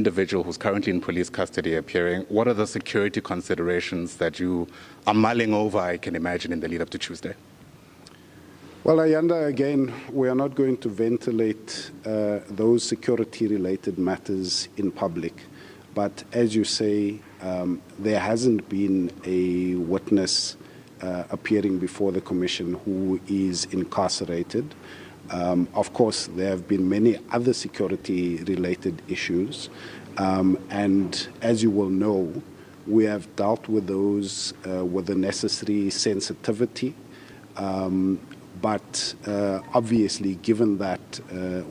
individual who's currently in police custody appearing, what are the security considerations that you are mulling over, I can imagine, in the lead up to Tuesday? Well, Ayanda, again, we are not going to ventilate those security-related matters in public. But as you say, there hasn't been a witness appearing before the Commission who is incarcerated. Of course, there have been many other security-related issues. And as you will know, we have dealt with those with the necessary sensitivity. But obviously, given that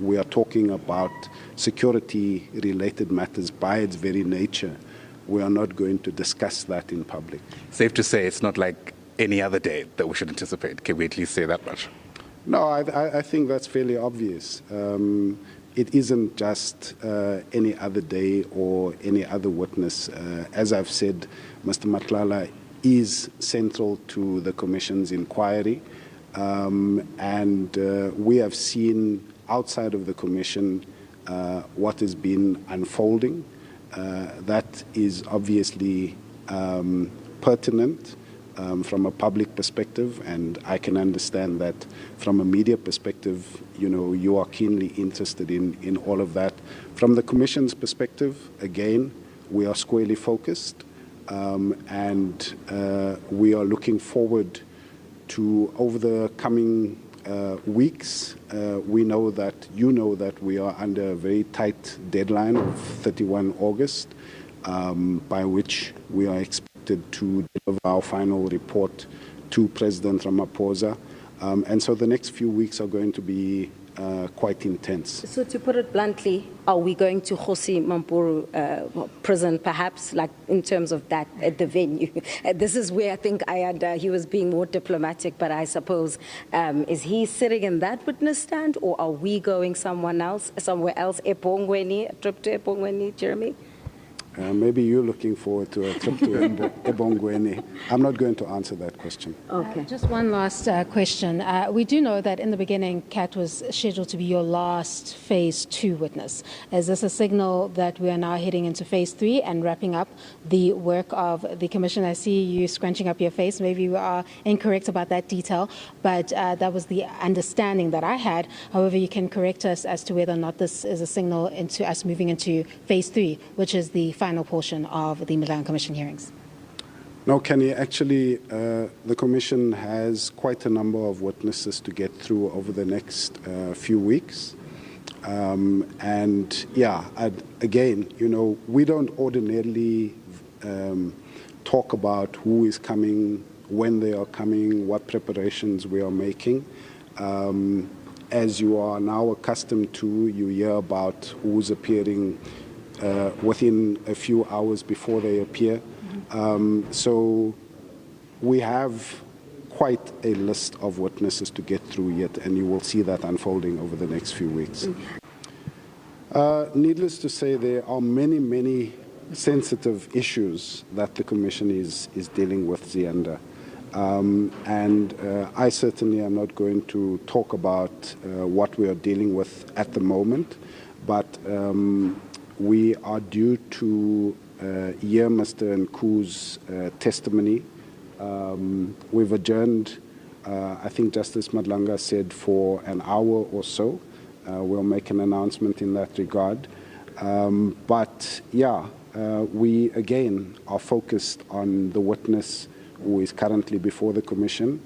we are talking about security-related matters by its very nature, we are not going to discuss that in public. Safe to say it's not like any other day that we should anticipate. Can we at least say that much? No, I think that's fairly obvious. It isn't just any other day or any other witness. As I've said, Mr. Matlala is central to the Commission's inquiry. And we have seen outside of the Commission what has been unfolding. That is obviously pertinent from a public perspective, and I can understand that from a media perspective, you are keenly interested in all of that. From the Commission's perspective, again, we are squarely focused, and we are looking forward to, over the coming weeks, we know that we are under a very tight deadline of 31 August, by which we are expected to deliver our final report to President Ramaphosa. And so the next few weeks are going to be quite intense. So to put it bluntly, are we going to Kgosi Mampuru prison, perhaps, like in terms of that, at the venue? This is where I think he was being more diplomatic, but I suppose, is he sitting in that witness stand, or are we going somewhere else, Epongweni, a trip to Epongweni, Jeremy? Maybe you're looking forward to a trip to Ebongweni. I'm not going to answer that question. Okay. Just one last question. We do know that in the beginning, Kat was scheduled to be your last phase 2 witness. Is this a signal that we are now heading into phase 3 and wrapping up the work of the Commission? I see you scrunching up your face. Maybe you are incorrect about that detail, but that was the understanding that I had. However, you can correct us as to whether or not this is a signal into us moving into phase 3, which is the final portion of the Matlala Commission hearings. No, Kenny, actually, the Commission has quite a number of witnesses to get through over the next few weeks. And yeah, again, we don't ordinarily talk about who is coming, when they are coming, what preparations we are making. As you are now accustomed to, you hear about who's appearing within a few hours before they appear. So we have quite a list of witnesses to get through yet, and you will see that unfolding over the next few weeks. Needless to say, there are many, many sensitive issues that the Commission is dealing with, Zianda. And I certainly am not going to talk about what we are dealing with at the moment, but we are due to hear Mr. Nku's testimony. We've adjourned, I think Justice Madlanga said, for an hour or so. We'll make an announcement in that regard. But yeah, we again are focused on the witness who is currently before the Commission.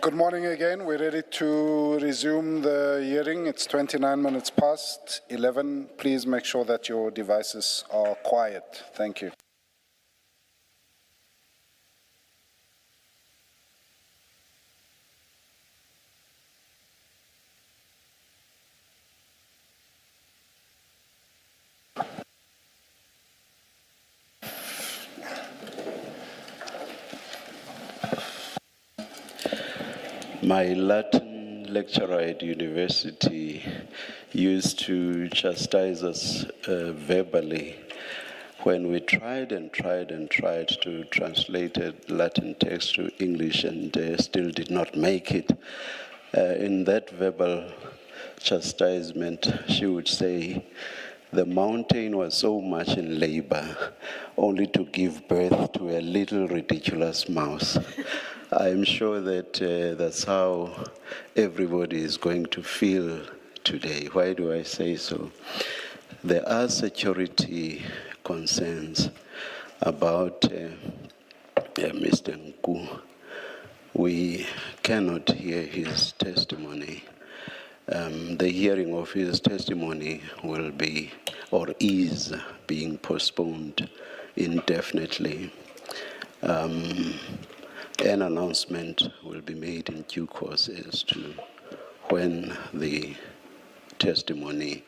Good morning again. We're ready to resume the hearing. It's 29 minutes past 11. Please make sure that your devices are quiet. Thank you. My Latin lecturer at university used to chastise us verbally when we tried to translate a Latin text to English and still did not make it. In that verbal chastisement, she would say, the mountain was so much in labor only to give birth to a little ridiculous mouse. I'm sure that that's how everybody is going to feel today. Why do I say so? There are security concerns about Mr. Nku. We cannot hear his testimony. The hearing of his testimony will be, or is being postponed indefinitely. An announcement will be made in due course as to when the testimony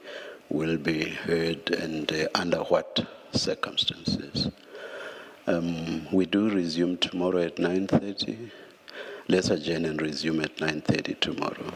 will be heard and under what circumstances. We do resume tomorrow at 9:30. Let's adjourn and resume at 9:30 tomorrow.